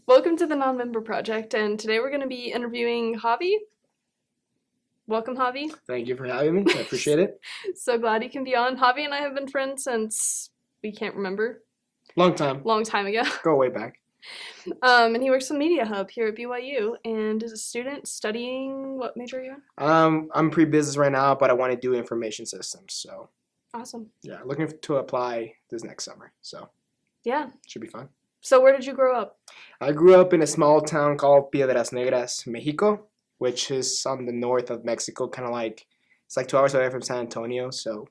Welcome to the Nonmember Project, and today we're going to be interviewing Javi. Welcome, Javi. Thank you for having me. I appreciate it. So glad you can be on. Javi and I have been friends since we can't remember. Long time ago. Go way back. And he works with Media Hub here at BYU and is a student studying, what major are you in? I'm pre-business right now, but I want to do information systems. So Awesome. yeah, looking to apply this next summer. So Yeah. should be fun. So where did you grow up? I grew up in a small town called Piedras Negras, Mexico, which is on the north of Mexico, kind of like, it's like 2 hours away from San Antonio. So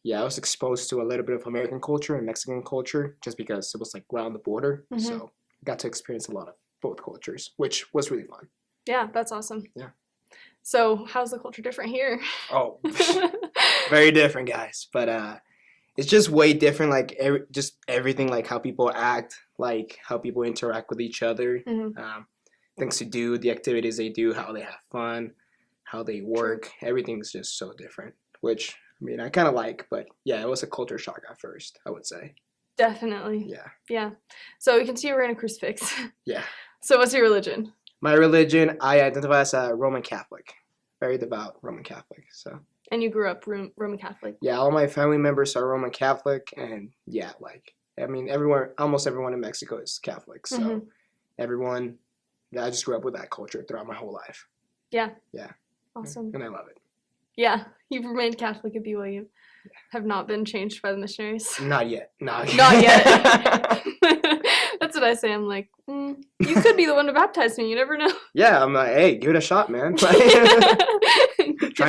yeah, I was exposed to a little bit of American culture and Mexican culture just because it was like around the border. Mhm. So I got to experience a lot of both cultures, which was really fun. Yeah, that's awesome. Yeah. So how's the culture different here? Oh, very different, guys. But it's just way different. Like just everything, like how people act, like how people interact with each other, Mhm. things to do, the activities they do, how they have fun, how they work. Everything's just so different. Which I mean, I kind of like, but yeah, it was a culture shock at first, I would say. Definitely. Yeah. Yeah. So we can see you're wearing a crucifix. Yeah. So what's your religion? My religion, I identify as a Roman Catholic, very devout Roman Catholic. So. And you grew up Roman Catholic. Yeah, all my family members are Roman Catholic, and yeah, like I mean, almost everyone in Mexico is Catholic, so Mhm. everyone. Yeah, I just grew up with that culture throughout my whole life. Yeah. Yeah. Awesome. And I love it. Yeah, you've remained Catholic at BYU. Have not been changed by the missionaries. Not yet. Not yet. That's what I say. I'm like, you could be the one to baptize me. You never know. Yeah, I'm like, hey, give it a shot, man. Try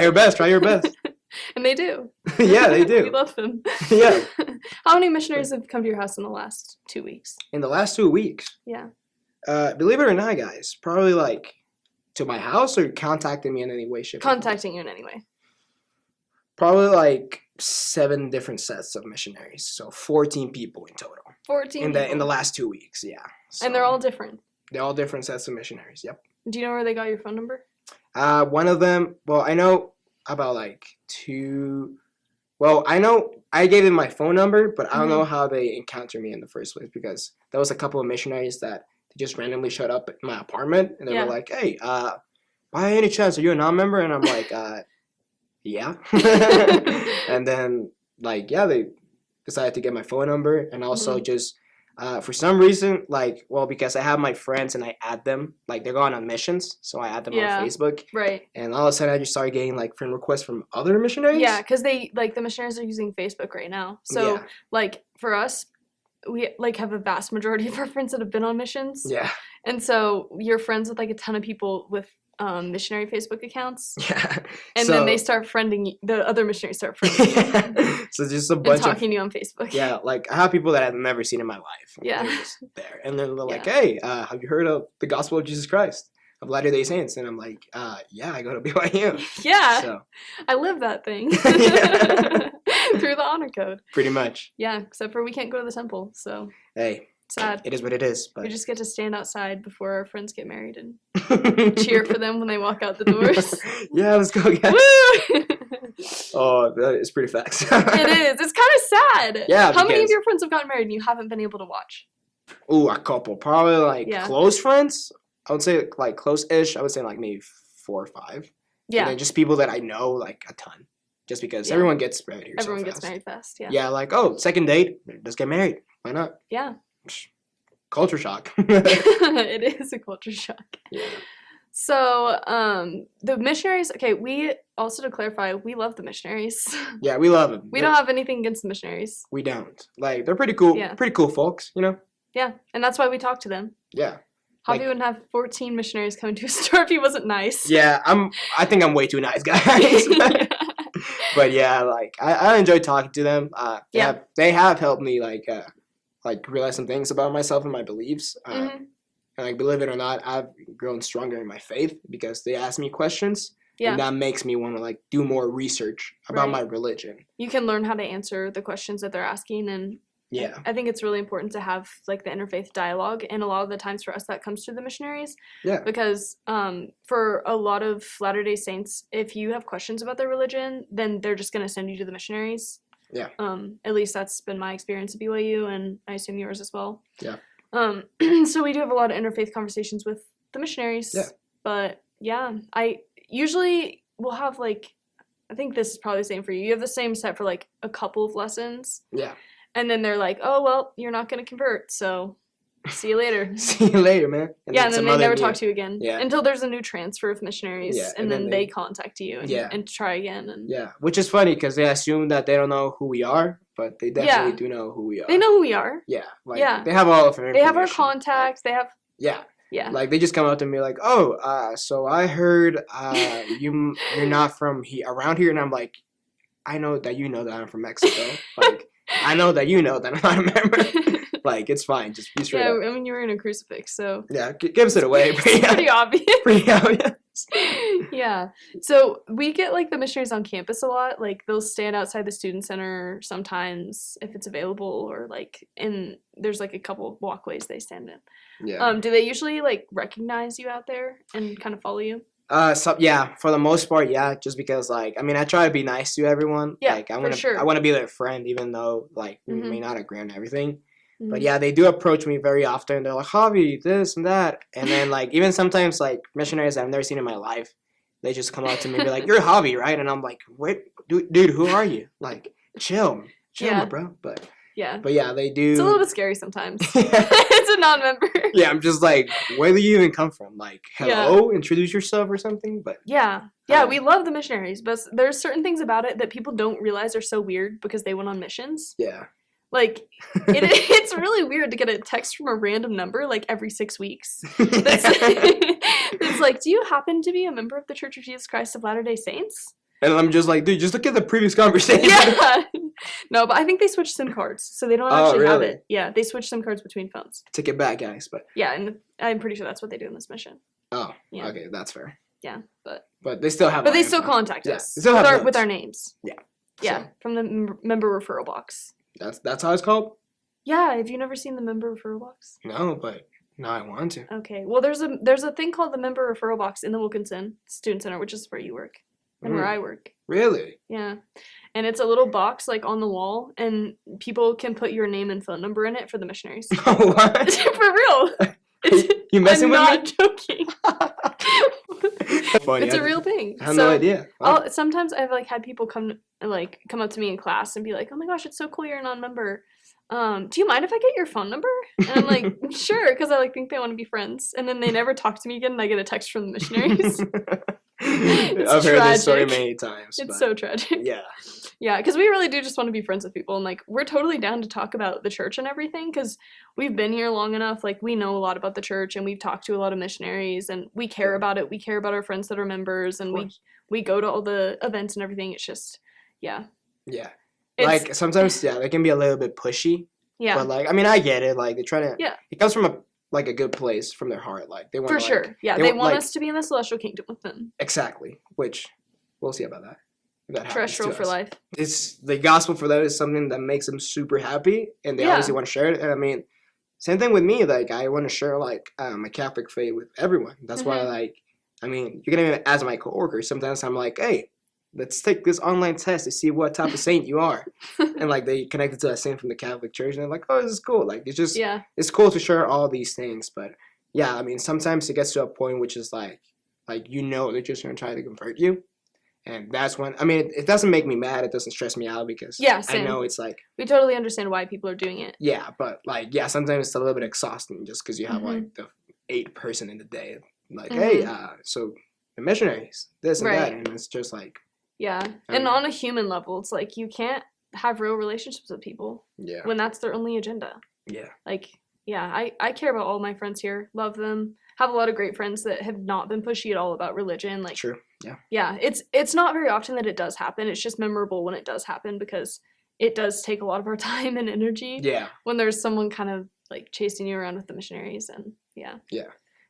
your best. Try your best. And they do. Yeah, they do. We love them. Yeah. How many missionaries have come to your house in the last 2 weeks? In the last 2 weeks. Yeah. Believe it or not, guys, probably like to my house or contacting me in any way, shape, or form? Contacting you in any way. Probably like 7 different sets of missionaries, so 14 people in total. 14 in people. the last 2 weeks, yeah. So And they're all different. they're all different sets of missionaries. Yep. Do you know where they got your phone number? One of them. Well, I know about like 2. Well, I know I gave them my phone number, but I don't know how they encountered me in the first place because there was a couple of missionaries that just randomly showed up at my apartment and they were like, "Hey, by any chance are you a non-member?" And I'm like, yeah. And then like yeah, they decided to get my phone number and also just for some reason because I have my friends and I add them, like they're going on missions, so I add them on Facebook. Right. And all of a sudden I just started getting like friend requests from other missionaries. Yeah, because they like the missionaries are using Facebook right now. So like for us, we like have a vast majority of our friends that have been on missions. Yeah. And so you're friends with like a ton of people with missionary Facebook accounts. Yeah. And then they start friending the other missionaries start friending you. So just a bunch and talking to you on Facebook. Yeah, like I have people that I've never seen in my life. Yeah. They're just there. And then they're like, "Hey, have you heard of the gospel of Jesus Christ of Latter-day Saints?" And I'm like, yeah, I go to BYU. Yeah. So. I live that thing. Through the honor code. Pretty much. Yeah, except for we can't go to the temple, so hey. Sad. It is what it is. But we just get to stand outside before our friends get married and cheer for them when they walk out the doors. Yeah, let's go, guys. Woo! Oh, that is pretty facts. It is. It's kind of sad. Yeah. How many of your friends have gotten married and you haven't been able to watch? Ooh, a couple. Probably like close friends. I would say like close-ish. I would say like maybe 4 or 5. Yeah. And then just people that I know like a ton. Just because everyone gets married here Everyone so gets fast. married fast, yeah. Yeah, like, oh, second date, let's get married. Why not? Yeah. Culture shock. It is a culture shock. Yeah. So, the missionaries, okay, we, also to clarify, we love the missionaries. Yeah, we love them. We don't have anything against the missionaries. We don't. Like, they're pretty cool. Yeah. Pretty cool folks, you know? Yeah, and that's why we talk to them. Yeah. Javi wouldn't have 14 missionaries coming to his store if he wasn't nice. Yeah, I think I'm way too nice, guys. But yeah, like, I enjoy talking to them. They have helped me, like realize some things about myself and my beliefs. And like, believe it or not, I've grown stronger in my faith because they ask me questions. Yeah. And that makes me want to like do more research about my religion. You can learn how to answer the questions that they're asking, and I think it's really important to have like the interfaith dialogue, and a lot of the times for us that comes through the missionaries. Yeah. Because for a lot of Latter-day Saints, if you have questions about their religion, then they're just going to send you to the missionaries. Yeah. At least that's been my experience at BYU, and I assume yours as well. Yeah. So we do have a lot of interfaith conversations with the missionaries. Yeah. But yeah, I usually will have like, I think this is probably the same for you. You have the same set for like a couple of lessons. Yeah. And then they're like, oh, well, you're not going to convert, so see you later. See you later, man. And then they never talk to you again. Yeah. Until there's a new transfer of missionaries, and then they contact you and try again. And which is funny because they assume that they don't know who we are, but they definitely do know who we are. They know who we are. Yeah. They have all of our information. They have our contacts. They have... Yeah. Yeah. Like, they just come up to me like, oh, so I heard you're not from around here. And I'm like, I know that you know that I'm from Mexico. Like, I know that you know that I'm not a member. Like, it's fine. Just be straight up. I mean, you were in a crucifix, so... Yeah, gives it away. It's pretty obvious. Pretty obvious. Yeah. So, we get, like, the missionaries on campus a lot. Like, they'll stand outside the student center sometimes, if it's available, or, like, there's, like, a couple of walkways they stand in. Yeah. Do they usually, like, recognize you out there and kind of follow you? Yeah, for the most part, yeah. Just because, like, I mean, I try to be nice to everyone. Yeah, like, I want to be their friend, even though, like, we may not agree on everything. But yeah, they do approach me very often. They're like, Javi, this and that. And then, like, even sometimes, like, missionaries I've never seen in my life, they just come up to me and be like, you're Javi, right? And I'm like, wait, dude, who are you? Like, chill, my bro. But yeah, they do. It's a little bit scary sometimes. It's a non-member. Yeah, I'm just like, where do you even come from? Like, hello, introduce yourself or something? But yeah, we love the missionaries, but there's certain things about it that people don't realize are so weird because they went on missions. Yeah. Like, it's really weird to get a text from a random number, like, every 6 weeks. It's like, do you happen to be a member of the Church of Jesus Christ of Latter-day Saints? And I'm just like, dude, just look at the previous conversation. Yeah. No, but I think they switched SIM cards, so they don't actually have it. Yeah, they switched SIM cards between phones. Take it back, guys. But yeah, and I'm pretty sure that's what they do in this mission. Oh, yeah. Okay, that's fair. Yeah, but they still have. But they still contact us with our names. Yeah. Yeah, from the member referral box. That's how it's called? Yeah, have you never seen the member referral box? No, but now I want to. Okay. Well, there's a thing called the member referral box in the Wilkinson Student Center, which is where you work and where I work. Really? Yeah. And it's a little box, like, on the wall, and people can put your name and phone number in it for the missionaries. Oh, what? For real. You messing with me? I'm not joking. Funny. It's a real thing. I have no idea. Wow. Sometimes I've, like, had people come up to me in class and be like, oh my gosh, it's so cool you're a non-member. Do you mind if I get your phone number? And I'm like, sure, because I, like, think they want to be friends. And then they never talk to me again, and I get a text from the missionaries. I've heard this story many times. It's so tragic. Yeah. Yeah, because we really do just want to be friends with people. And, like, we're totally down to talk about the church and everything because we've been here long enough. Like, we know a lot about the church, and we've talked to a lot of missionaries, and we care about it. We care about our friends that are members, and we go to all the events and everything. It's just, yeah. Yeah. Like, sometimes, they can be a little bit pushy. Yeah. But, like, I mean, I get it. Like, they try to... Yeah. It comes from a good place, from their heart. Like, they want for sure. Yeah, they want us to be in the celestial kingdom with them. Exactly. Which, we'll see about that. Terrestrial for life. It's the gospel for them is something that makes them super happy, and they obviously want to share it. And I mean, same thing with me. Like, I want to share my Catholic faith with everyone. That's why, like, I mean, you can even ask my coworkers. Sometimes I'm like, hey, let's take this online test to see what type of saint you are, and like they connect it to a saint from the Catholic Church, and they're like, oh, this is cool. Like, it's just it's cool to share all these things. But yeah, I mean, sometimes it gets to a point which is like they're just gonna try to convert you. And that's when, I mean, it doesn't make me mad. It doesn't stress me out because I know it's like... We totally understand why people are doing it. Yeah, but like, sometimes it's a little bit exhausting just because you have like the 8th person in the day. Like, hey, so the missionaries, this and that. And it's just like... Yeah. And on a human level, it's like you can't have real relationships with people when that's their only agenda. Yeah. Like, I care about all my friends here. Love them. Have a lot of great friends that have not been pushy at all about religion. Like, true. Yeah. Yeah. It's not very often that it does happen. It's just memorable when it does happen because it does take a lot of our time and energy. Yeah. When there's someone kind of like chasing you around with the missionaries and yeah.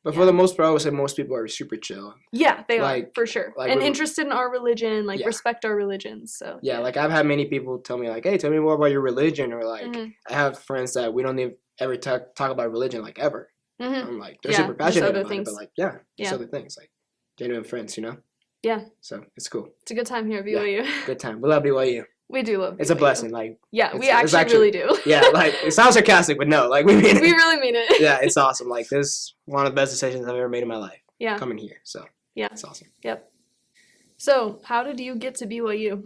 But for the most part, I would say most people are super chill. Yeah, they are, for sure. Like, and interested in our religion, like respect our religions. So yeah, like I've had many people tell me like, hey, tell me more about your religion, or like I have friends that we don't even ever talk about religion like ever. I'm like, they're super passionate about it, but like, just other things, like genuine friends, you know? Yeah. So it's cool. It's a good time here at BYU. Good time. We love BYU. We do love BYU. It's a blessing. Like, yeah, we actually really do. Yeah, like, it sounds sarcastic, but no, like, we mean it. We really mean it. Yeah, it's awesome. Like, this is one of the best decisions I've ever made in my life. Yeah. Coming here, so. Yeah. It's awesome. Yep. So, how did you get to BYU?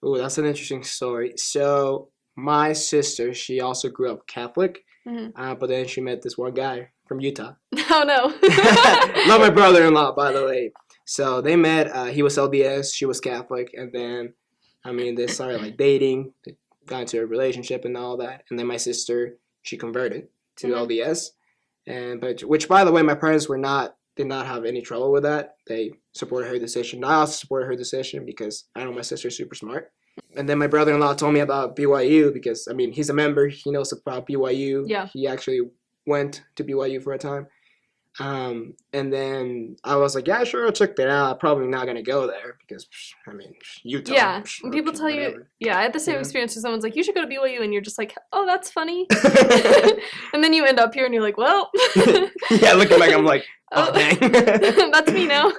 Ooh, that's an interesting story. So, my sister, she also grew up Catholic, but then she met this one guy from Utah. Oh, no. Love my brother-in-law, by the way. So, they met. He was LDS, she was Catholic, and then, I mean, they started, like, dating. They got into a relationship and all that. And then my sister, she converted to LDS. Which, by the way, my parents did not have any trouble with that. They supported her decision. I also supported her decision because I know my sister's super smart. And then my brother-in-law told me about BYU because, I mean, he's a member. He knows about BYU. Yeah. He actually went to BYU for a time. And then I was like, yeah, sure, I'll check that out. I'm probably not going to go there because, I mean, Utah. Yeah, when people tell you, I had the same experience where someone's like, you should go to BYU, and you're just like, oh, that's funny. And then you end up here, and you're like, well. Yeah, looking back, I'm like, oh, dang. That's me now.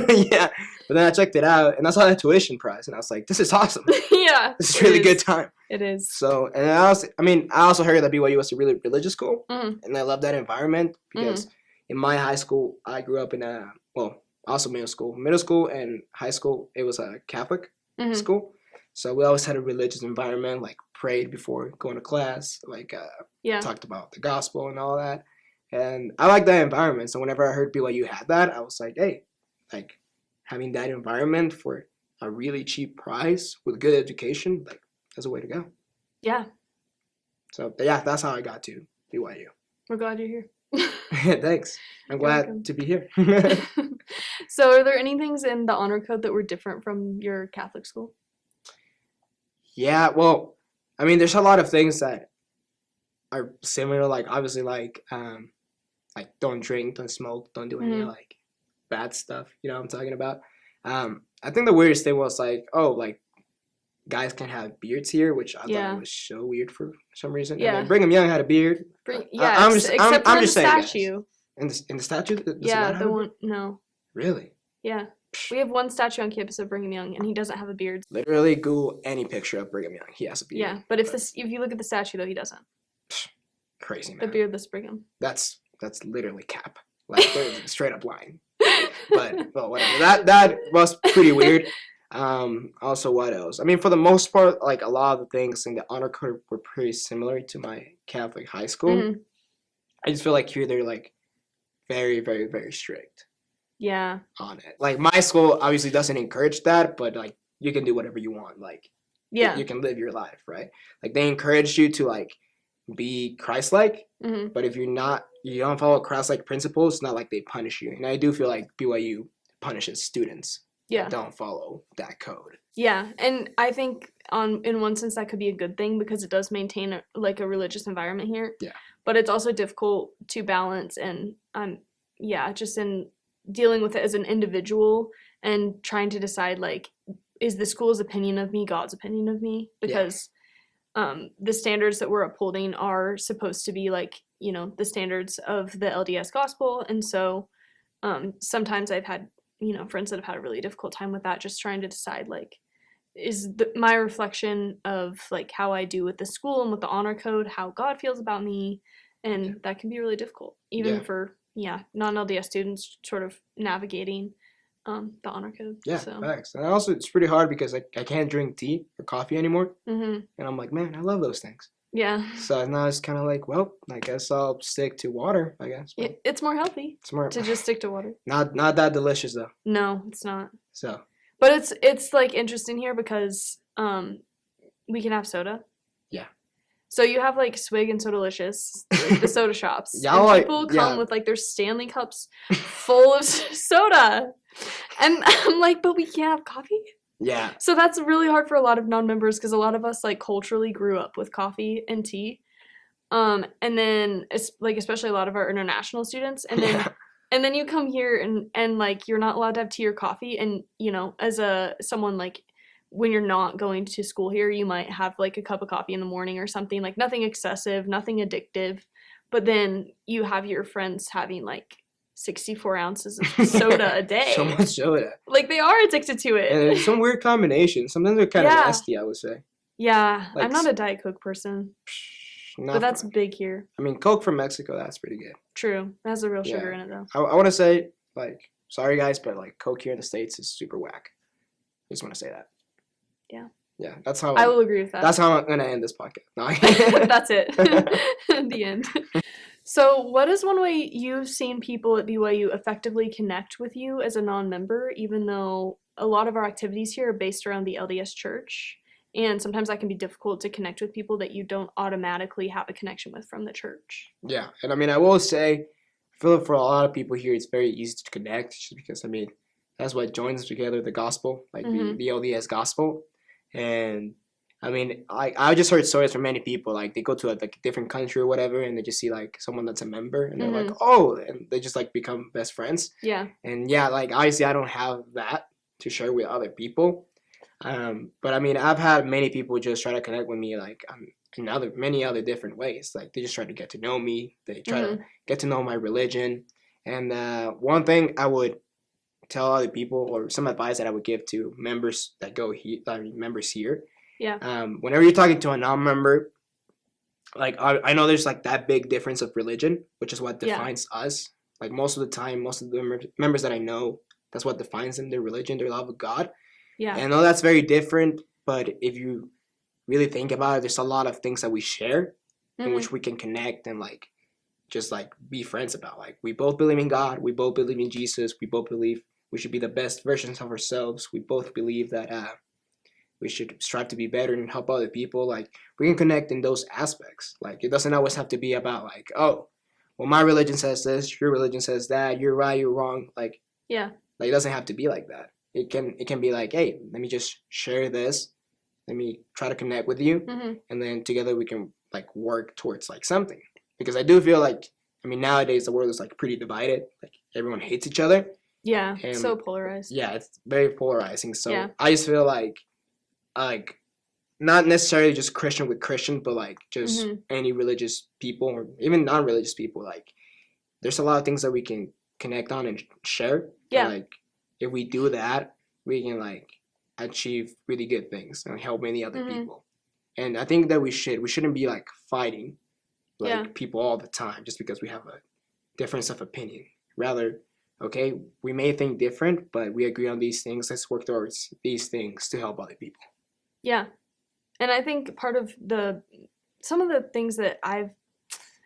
Yeah, but then I checked it out, and I saw that tuition price, and I was like, this is awesome. Yeah. This is a really good time. It is. So, and I also heard that BYU was a really religious school, and I love that environment because in my high school, I grew up in also middle school and high school, it was a Catholic school. So we always had a religious environment, like prayed before going to class, like talked about the gospel and all that. And I like that environment. So whenever I heard BYU had that, I was like, hey, like having that environment for a really cheap price with good education, like that's a way to go. Yeah. So yeah, that's how I got to BYU. We're glad you're here. Thanks. I'm glad to be here. So are there any things in the honor code that were different from your Catholic school? Yeah, well, I mean, there's a lot of things that are similar, like obviously like don't drink, don't smoke, don't do any like bad stuff, you know what I'm talking about. I think the weirdest thing was like, guys can have beards here, which I thought was so weird for some reason. Yeah. I mean, Brigham Young had a beard. Except for the statue. In the statue? Yeah, the one, no. Really? Yeah. We have one statue on campus of Brigham Young, and he doesn't have a beard. Literally Google any picture of Brigham Young. He has a beard. Yeah, but if you look at the statue, though, he doesn't. Crazy, man. The beardless Brigham. That's literally cap. Like, straight up lying. But, well, whatever. That was pretty weird. Also, what else? I mean, for the most part, like, a lot of the things in the honor code were pretty similar to my Catholic high school. I just feel like here they're, like, very, very, very strict. Yeah. On it. Like, my school obviously doesn't encourage that, but, like, you can do whatever you want. Like, you can live your life, right? Like, they encourage you to, like, be Christ-like, but if you don't follow Christ-like principles, it's not like they punish you. And I do feel like BYU punishes students that don't follow that code. Yeah, and I think in one sense that could be a good thing because it does maintain a religious environment here. Yeah. But it's also difficult to balance and just in dealing with it as an individual and trying to decide, like, is the school's opinion of me God's opinion of me? Because the standards that we're upholding are supposed to be, like, you know, the standards of the LDS gospel. And so sometimes I've had, you know, friends that have had a really difficult time with that, just trying to decide, like, is my reflection of, like, how I do with the school and with the honor code, how God feels about me. And that can be really difficult, even for non-LDS students sort of navigating the honor code. Yeah, facts. And also, it's pretty hard because I can't drink tea or coffee anymore. And I'm like, man, I love those things. Yeah. So now it's kind of like, well, I guess I'll stick to water, I guess. But it's more healthy to just stick to water. Not that delicious, though. No, it's not. So. But it's like, interesting here because we can have soda. Yeah. So you have, like, Swig and Sodalicious, like the soda shops. And people come with, like, their Stanley cups full of soda. And I'm like, but we can't have coffee? Yeah. So that's really hard for a lot of non-members because a lot of us, like, culturally grew up with coffee and tea. And then, like, especially a lot of our international students. And then and then you come here and like, you're not allowed to have tea or coffee. And, you know, as someone, like, when you're not going to school here, you might have, like, a cup of coffee in the morning or something, like, nothing excessive, nothing addictive. But then you have your friends having, like, 64 ounces of soda a day. So much soda. Like, they are addicted to it. And it's some weird combination. Sometimes they're kind of nasty, I would say. Yeah, like, I'm not a Diet Coke person. But that's big here. I mean, Coke from Mexico, that's pretty good. True. It has the real sugar in it, though. I want to say, like, sorry, guys, but, like, Coke here in the States is super whack. I just want to say that. Yeah. Yeah, that's how I will agree with that. That's how I'm going to end this podcast. No. That's it. The end. So what is one way you've seen people at BYU effectively connect with you as a non-member, even though a lot of our activities here are based around the LDS Church? And sometimes that can be difficult to connect with people that you don't automatically have a connection with from the church. Yeah, and I mean, I will say, I feel like for a lot of people here, it's very easy to connect just because, I mean, that's what joins us together, the gospel, like the LDS gospel. And I mean, I just heard stories from many people, like they go to a different country or whatever, and they just see like someone that's a member, and they're like, oh, and they just like become best friends. Yeah. And yeah, like obviously I don't have that to share with other people. But I mean, I've had many people just try to connect with me, like in many other different ways. Like they just try to get to know me. They try to get to know my religion. And one thing I would tell other people, or some advice that I would give to members that go here, members here. Yeah. Whenever you're talking to a non-member, like I know there's like that big difference of religion, which is what defines us. Like most of the time, most of the members that I know, that's what defines them: their religion, their love of God. Yeah. And I know that's very different, but if you really think about it, there's a lot of things that we share in which we can connect and like just like be friends about. Like we both believe in God, we both believe in Jesus, we both believe we should be the best versions of ourselves. We both believe that we should strive to be better and help other people. Like we can connect in those aspects. Like it doesn't always have to be about like, oh, well, my religion says this, your religion says that, you're right, you're wrong. Like it doesn't have to be like that. It can be like, hey, let me just share this. Let me try to connect with you, and then together we can like work towards like something. Because I do feel like, I mean, nowadays the world is like pretty divided. Like everyone hates each other. Yeah, and so polarized. Yeah, it's very polarizing. So I just feel like not necessarily just Christian with Christian, but like just any religious people or even non-religious people. Like there's a lot of things that we can connect on and share. Yeah. Like if we do that, we can like achieve really good things and help many other people. And I think that we shouldn't be like fighting like people all the time just because we have a difference of opinion. Rather, okay, we may think different, but we agree on these things. Let's work towards these things to help other people. Yeah. And I think part of some of the things that I've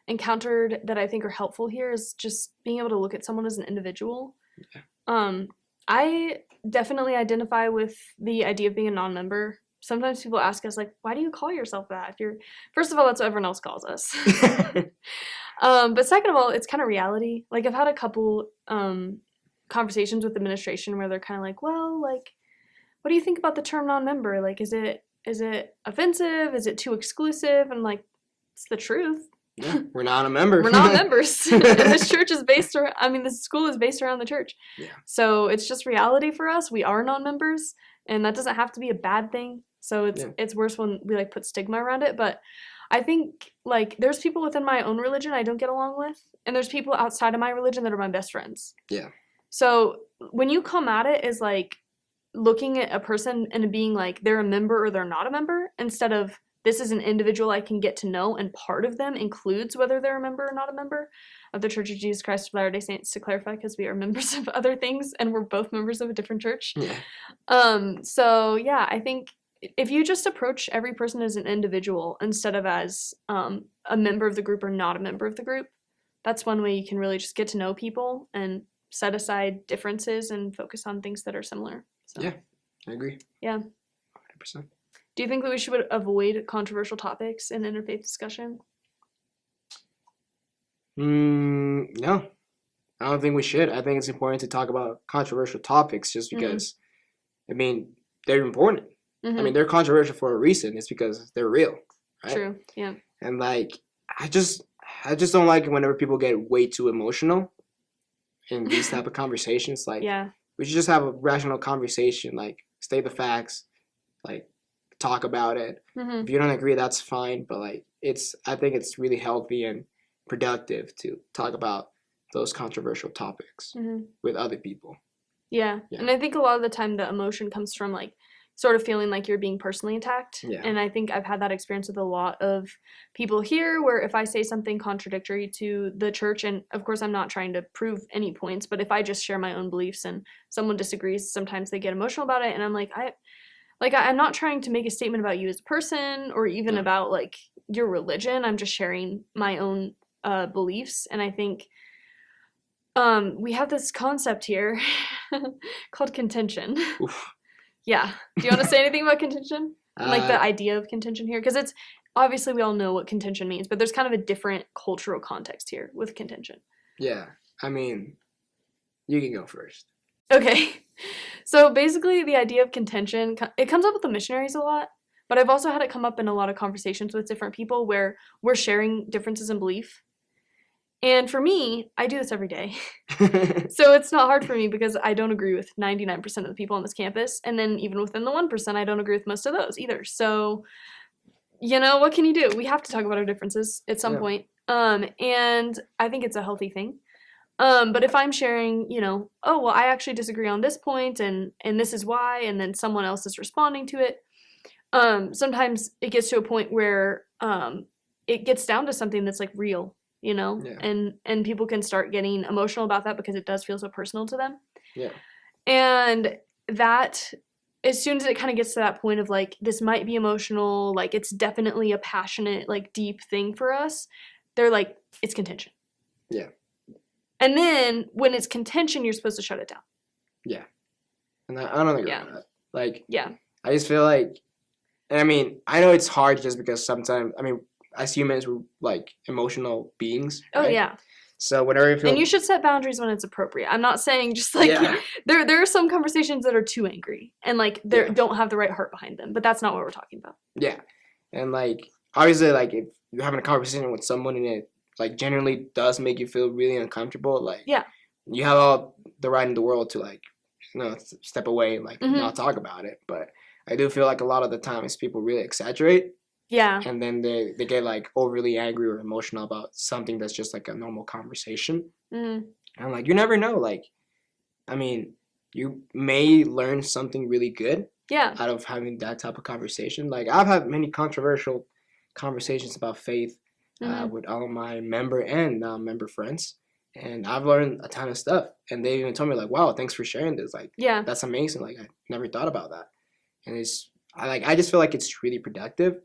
encountered that I think are helpful here is just being able to look at someone as an individual. Yeah. I definitely identify with the idea of being a non-member. Sometimes people ask us, like, why do you call yourself that? First of all, that's what everyone else calls us. But second of all, it's kind of reality. Like, I've had a couple conversations with administration where they're kind of like, well, like, what do you think about the term non-member? Like, is it offensive? Is it too exclusive? And like, it's the truth. Yeah, we're not a member. We're not members. And this church is based around, this school is based around the church. Yeah. So it's just reality for us. We are non-members, and that doesn't have to be a bad thing. So it's worse when we like put stigma around it. But I think like there's people within my own religion I don't get along with, and there's people outside of my religion that are my best friends. Yeah. So when you come at it as like looking at a person and being like they're a member or they're not a member, instead of this is an individual I can get to know, and part of them includes whether they're a member or not a member of the Church of Jesus Christ of Latter-day Saints, to clarify, because we are members of other things and we're both members of a different church. Yeah. So yeah, I think if you just approach every person as an individual instead of as a member of the group or not a member of the group, that's one way you can really just get to know people and set aside differences and focus on things that are similar. So. Yeah, I agree. Yeah. 100%. Do you think that we should avoid controversial topics in interfaith discussion? No. I don't think we should. I think it's important to talk about controversial topics just because, I mean, they're important. I mean, they're controversial for a reason. It's because they're real, right? True, yeah. And, like, I just don't like it whenever people get way too emotional in these type of conversations. Like, we should just have a rational conversation, like, state the facts, like, talk about it. If you don't agree, that's fine, but like I think it's really healthy and productive to talk about those controversial topics with other people. Yeah. And I think a lot of the time the emotion comes from like sort of feeling like you're being personally attacked. Yeah. And I think I've had that experience with a lot of people here, where if I say something contradictory to the church, and of course I'm not trying to prove any points, but if I just share my own beliefs and someone disagrees, sometimes they get emotional about it, and I'm like, I'm not trying to make a statement about you as a person or even about like your religion. I'm just sharing my own beliefs. And I think we have this concept here called contention. Oof. Yeah. Do you want to say anything about contention? Like the idea of contention here? Because it's obviously we all know what contention means, but there's kind of a different cultural context here with contention. Yeah. I mean, you can go first. Okay. So basically the idea of contention, it comes up with the missionaries a lot, but I've also had it come up in a lot of conversations with different people where we're sharing differences in belief. And for me, I do this every day. So it's not hard for me because I don't agree with 99% of the people on this campus. And then even within the 1%, I don't agree with most of those either. So, what can you do? We have to talk about our differences at some point. And I think it's a healthy thing. But if I'm sharing, oh, well, I actually disagree on this point and this is why, and then someone else is responding to it, sometimes it gets to a point where it gets down to something that's like real. And people can start getting emotional about that because it does feel so personal to them. Yeah. And that, as soon as it kind of gets to that point of like, this might be emotional, like it's definitely a passionate, like deep thing for us, they're like, it's contention. Yeah. And then when it's contention, you're supposed to shut it down. Yeah. And I don't agree with that. Like, I just feel like, and I mean, I know it's hard just because sometimes, I mean, as humans, we're like emotional beings. Right? Oh, yeah. So whenever you feel... And you should set boundaries when it's appropriate. I'm not saying just like... Yeah. There are some conversations that are too angry and like they don't have the right heart behind them. But that's not what we're talking about. Yeah. And like, obviously, like if you're having a conversation with someone and it like genuinely does make you feel really uncomfortable, like you have all the right in the world to like, step away and like not talk about it. But I do feel like a lot of the times people really exaggerate. Yeah. And then they get like overly angry or emotional about something that's just like a normal conversation. Mm-hmm. And like, you never know. Like, I mean, you may learn something really good out of having that type of conversation. Like, I've had many controversial conversations about faith with all of my member and non-member friends. And I've learned a ton of stuff. And they even told me like, wow, thanks for sharing this. Like, that's amazing. Like, I never thought about that. And I just feel like it's really productive.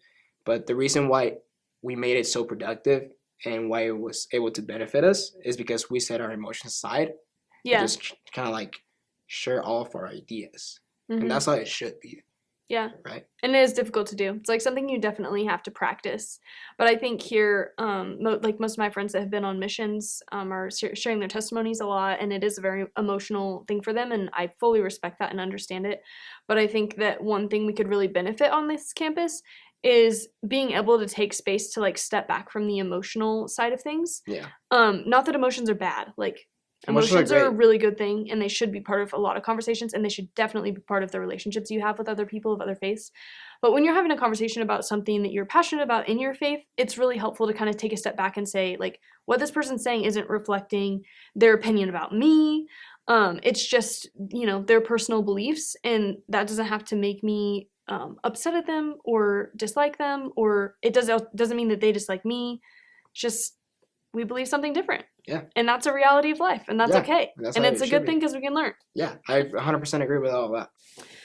But the reason why we made it so productive and why it was able to benefit us is because we set our emotions aside. Yeah. And just kind of like share all of our ideas. Mm-hmm. And that's how it should be. Yeah. Right. And it is difficult to do. It's like something you definitely have to practice. But I think here, like most of my friends that have been on missions are sharing their testimonies a lot. And it is a very emotional thing for them. And I fully respect that and understand it. But I think that one thing we could really benefit on this campus is being able to take space to like step back from the emotional side of things. Yeah. Not that emotions are bad. Like emotions are a really good thing and they should be part of a lot of conversations and they should definitely be part of the relationships you have with other people of other faiths. But when you're having a conversation about something that you're passionate about in your faith, it's really helpful to kind of take a step back and say like, what this person's saying isn't reflecting their opinion about me. It's just, their personal beliefs, and that doesn't have to make me upset at them or dislike them, or it doesn't mean that they dislike me. It's just we believe something different. Yeah. And that's a reality of life, and that's okay. And it's a good thing because we can learn. Yeah, I 100% agree with all of that.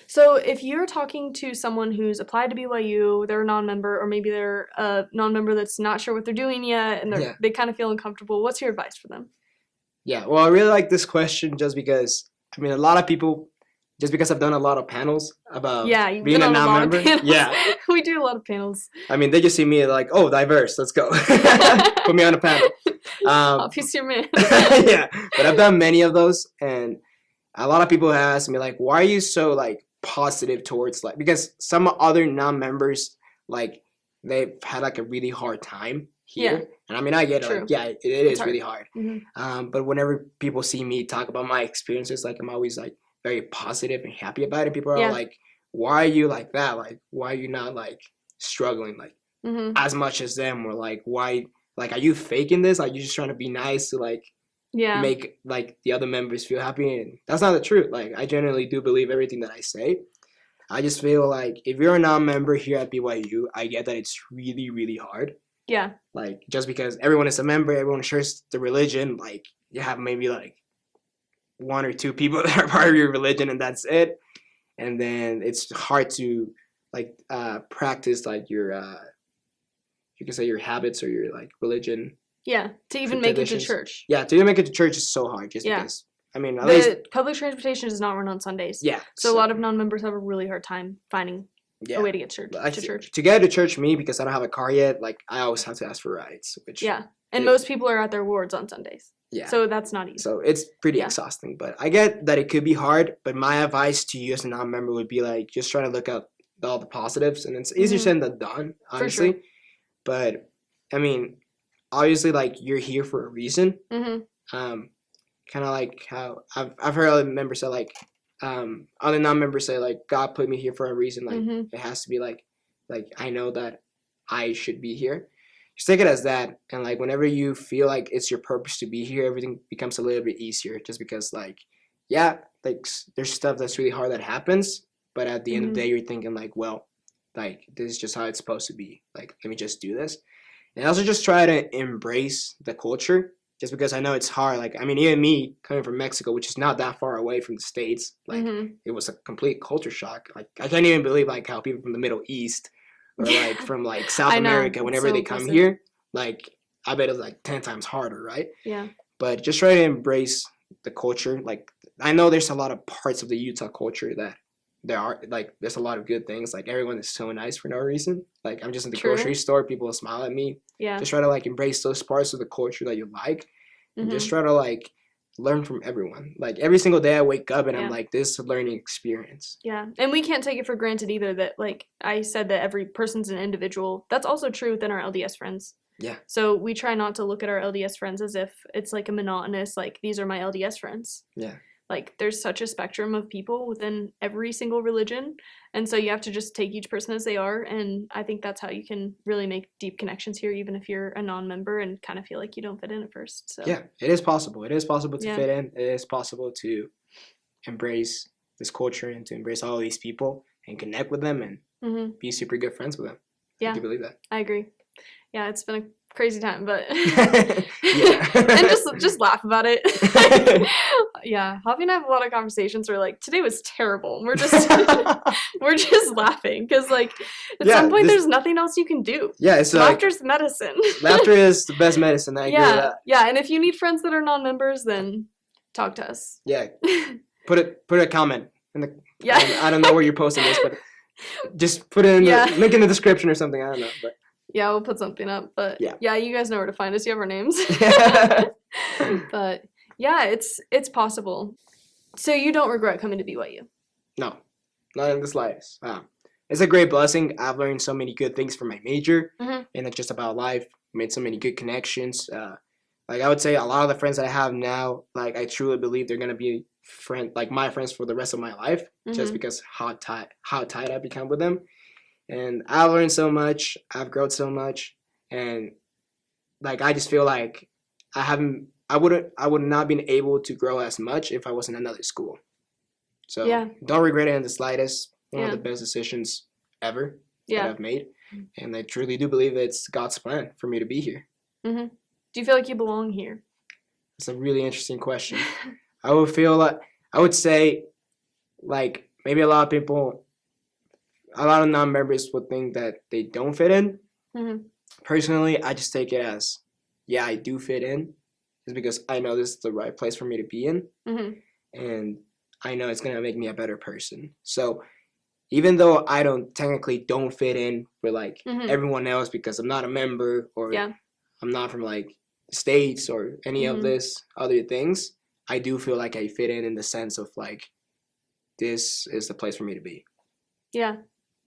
So if you're talking to someone who's applied to BYU, they're a non-member, or maybe they're a non-member that's not sure what they're doing yet, and they kind of feel uncomfortable, what's your advice for them? Yeah, well, I really like this question just because, I mean, a lot of people, just because I've done a lot of panels about being a non-member. Yeah. We do a lot of panels. I mean, they just see me like, oh, diverse, let's go. Put me on a panel. Obviously, your man. Yeah, but I've done many of those, and a lot of people have asked me, like, why are you so, like, positive towards, like, because some other non-members, like, they've had, like, a really hard time here. Yeah. And I mean, I get it. Like, yeah, it is really hard. Mm-hmm. But whenever people see me talk about my experiences, like, I'm always, like, very positive and happy about it. People are like, why are you like that? Like, why are you not, like, struggling, like, as much as them? Or, like, why, like, are you faking this? Are you just trying to be nice to, like, make, like, the other members feel happy? And that's not the truth. Like, I genuinely do believe everything that I say. I just feel like if you're a non-member here at BYU, I get that it's really, really hard. Yeah. Like, just because everyone is a member, everyone shares the religion, like, you have maybe, like, 1 or 2 people that are part of your religion, and that's it. And then it's hard to, like, practice, like, your, you can say your habits or your, like, religion. Yeah, to even make it to church. Yeah, to even make it to church is so hard, just because, I mean, at least... public transportation does not run on Sundays. Yeah. So a lot of non-members have a really hard time finding a way to get to church. To get to church, me, because I don't have a car yet, like, I always have to ask for rides, which... Yeah, and most people are at their wards on Sundays. Yeah. So that's not easy. So it's pretty exhausting, but I get that it could be hard, but my advice to you as a non-member would be, like, just try to look at all the positives, and it's easier said than done, honestly. For sure. But, I mean, obviously, like, you're here for a reason. Kind of like how I've heard other members say, like, other non-members say, like, God put me here for a reason. Like, it has to be, like, I know that I should be here. Just take it as that, and, like, whenever you feel like it's your purpose to be here, everything becomes a little bit easier, just because, like, yeah, like, there's stuff that's really hard that happens, but at the end of the day, you're thinking, like, well, like, this is just how it's supposed to be. Like, let me just do this. And also just try to embrace the culture, just because I know it's hard. Like, I mean, even me coming from Mexico, which is not that far away from the States, like, it was a complete culture shock. Like, I can't even believe, like, how people from the Middle East or, like, from, like, South America, whenever they come here, like, I bet it's, like, 10 times harder, right? Yeah. But just try to embrace the culture. Like, I know there's a lot of parts of the Utah culture that there's a lot of good things. Like, everyone is so nice for no reason. Like, I'm just in the grocery store, people smile at me. Yeah. Just try to, like, embrace those parts of the culture that you like. And just try to, like, learn from everyone. Like, every single day I wake up and I'm like, this is a learning experience. Yeah. And we can't take it for granted either that, like, I said that every person's an individual. That's also true within our LDS friends. Yeah. So we try not to look at our LDS friends as if it's, like, a monotonous, like, these are my LDS friends. Yeah. Like, there's such a spectrum of people within every single religion. And so you have to just take each person as they are. And I think that's how you can really make deep connections here, even if you're a non-member and kind of feel like you don't fit in at first. So. Yeah, it is possible. It is possible to fit in. It is possible to embrace this culture and to embrace all of these people and connect with them and be super good friends with them. Yeah. I do believe that. I agree. Yeah, it's been a crazy time, but yeah. And just laugh about it. Yeah, Javi and I have a lot of conversations where, like, today was terrible. We're just laughing because, like, at some point there's nothing else you can do. Yeah, it's laughter's medicine. Laughter is the best medicine. I agree with that. Yeah, and if you need friends that are non-members, then talk to us. Yeah, put a comment in the. Yeah, I don't know where you're posting this, but just put it in the link in the description or something. I don't know, but. Yeah, we'll put something up, but yeah, you guys know where to find us. You have our names. But yeah, it's possible. So you don't regret coming to BYU? No, not in the slightest. It's a great blessing. I've learned so many good things from my major, and it's just about life. Made so many good connections. Like, I would say a lot of the friends that I have now, like, I truly believe they're gonna be my friends for the rest of my life, just because how tight I've become with them. And I've learned so much. I've grown so much, and, like, I just feel like I would not been able to grow as much if I was in another school. So don't regret it in the slightest. One of the best decisions ever that I've made, and I truly do believe it's God's plan for me to be here. Do you feel like you belong here? It's a really interesting question. I would say, like, maybe a lot of non-members would think that they don't fit in. Personally, I just take it as, yeah, I do fit in. It's because I know this is the right place for me to be in. And I know it's going to make me a better person. So even though I don't fit in with, like, everyone else because I'm not a member or I'm not from, like, States or any of this other things, I do feel like I fit in the sense of, like, this is the place for me to be. Yeah.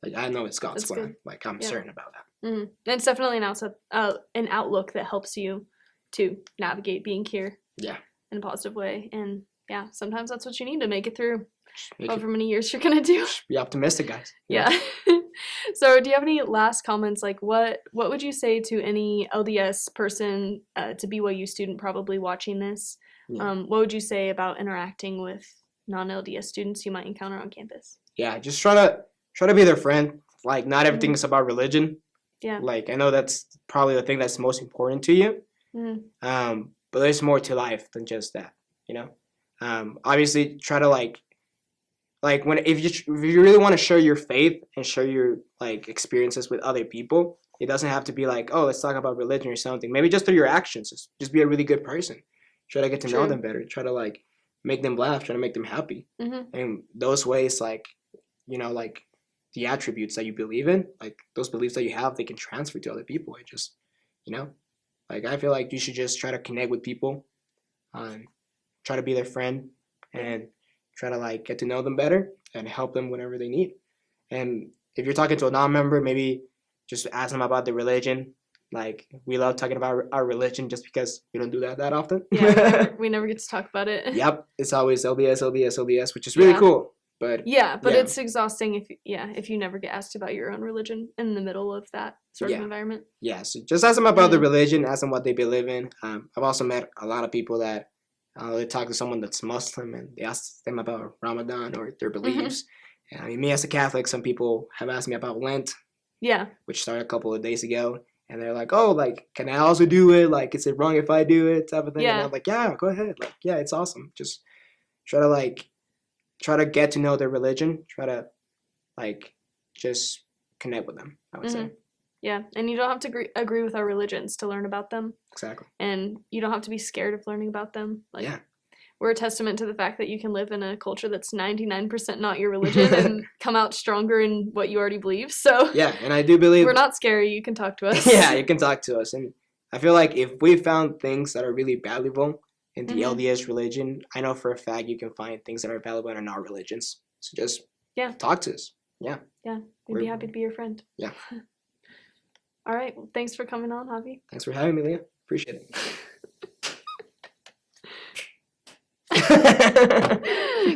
Like, I know it's God's plan. Like, I'm certain about that. And it's definitely an outlook that helps you to navigate being here in a positive way. And, yeah, sometimes that's what you need to make it through however many years you're going to do. Be optimistic, guys. Yeah. So do you have any last comments? Like, what would you say to any LDS person, to BYU student probably watching this? What would you say about interacting with non-LDS students you might encounter on campus? Yeah, just try to try to be their friend. Like, not everything is about religion. Yeah. Like, I know that's probably the thing that's most important to you. But there's more to life than just that, you know? Obviously, try to, like when if you really want to share your faith and share your, like, experiences with other people, it doesn't have to be like, oh, let's talk about religion or something. Maybe just through your actions. Just be a really good person. Try to get to know them better. Try to, like, make them laugh. Try to make them happy. And those ways, like, you know, like, the attributes that you believe in, like, those beliefs that you have, they can transfer to other people. It just, you know, like, I feel like you should just try to connect with people, try to be their friend, and try to, like, get to know them better and help them whenever they need. And if you're talking to a non-member, maybe just ask them about their religion. Like, we love talking about our religion just because we don't do that often. Yeah, we never get to talk about it. Yep, it's always LDS, which is really cool. But it's exhausting if you never get asked about your own religion in the middle of that sort of environment. Yeah, so just ask them about the religion, ask them what they believe in. I've also met a lot of people that they talk to someone that's Muslim and they ask them about Ramadan or their beliefs. And, I mean, me as a Catholic, some people have asked me about Lent. Yeah. Which started a couple of days ago. And they're like, oh, like, can I also do it? Like, is it wrong if I do it? Type of thing. Yeah. And I'm like, yeah, go ahead. Like, yeah, it's awesome. Just try to get to know their religion. Try to, like, just connect with them, I would say. Yeah, and you don't have to agree with our religions to learn about them. Exactly. And you don't have to be scared of learning about them. Like, we're a testament to the fact that you can live in a culture that's 99% not your religion and come out stronger in what you already believe. So yeah, and I do believe we're not scary. You can talk to us. Yeah, you can talk to us. And I feel like if we found things that are really valuable in the LDS religion, I know for a fact you can find things that are valuable in our religions. So just talk to us. Yeah. Yeah, we'd be happy to be your friend. Yeah. All right. Well, thanks for coming on, Javi. Thanks for having me, Leah. Appreciate it.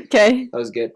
Okay. That was good.